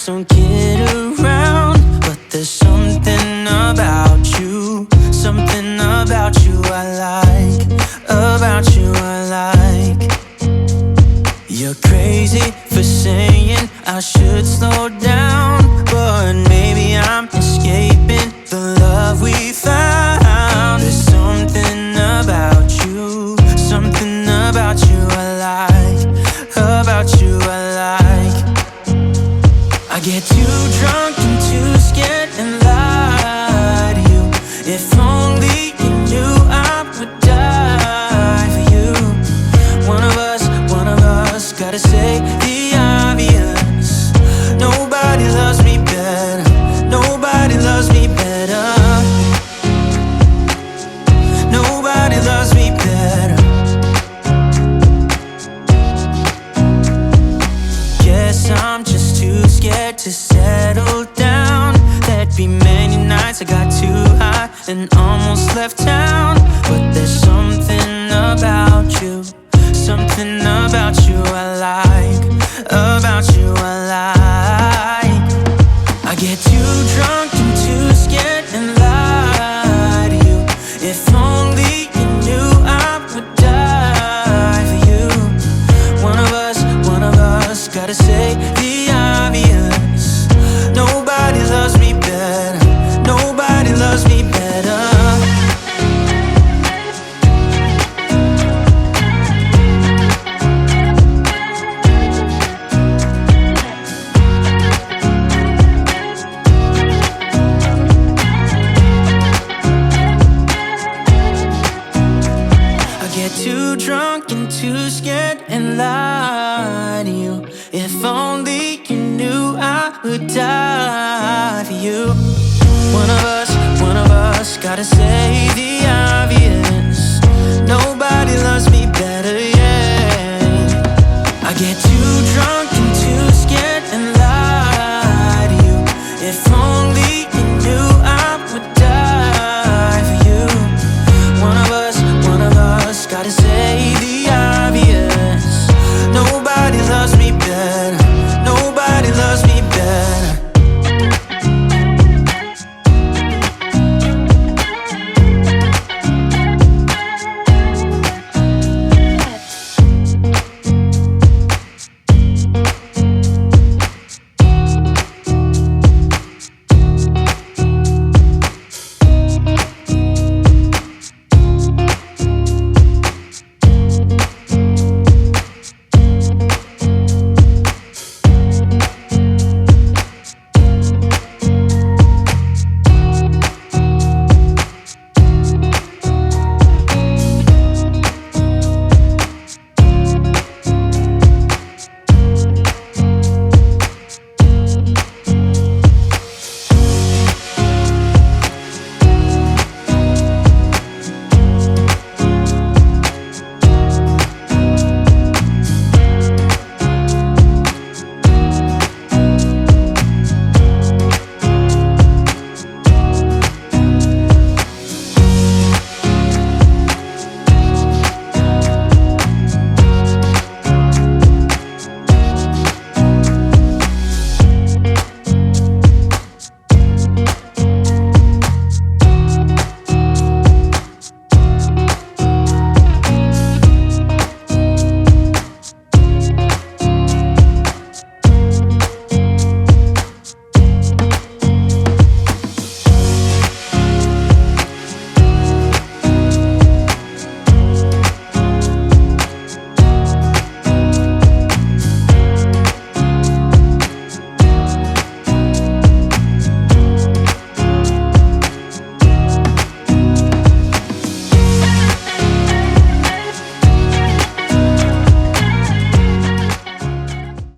don't get around, but there's something about you, something about you I like, about you I like. You're crazy for saying I should slow down, but maybe I'm escaping the love we found. There's something about you, something about you I like, about you I like. I get too drunk and too scared and lie to you. If only you knew I would die for you. One of us gotta say the obvious. Nobody loves me better, nobody loves me better, nobody loves me better. Guess I'm just too scared to settle down. There'd be many nights I got too high and almost left town. But there's something about you, something about you I like, about you I like. I get too drunk and too scared and lie to you. If only you knew I would die for you. One of us gotta say the obvious. Nobody loves me better, nobody loves me better. Get too drunk and too scared and lie to you. If only you knew I would die for you. One of us gotta say the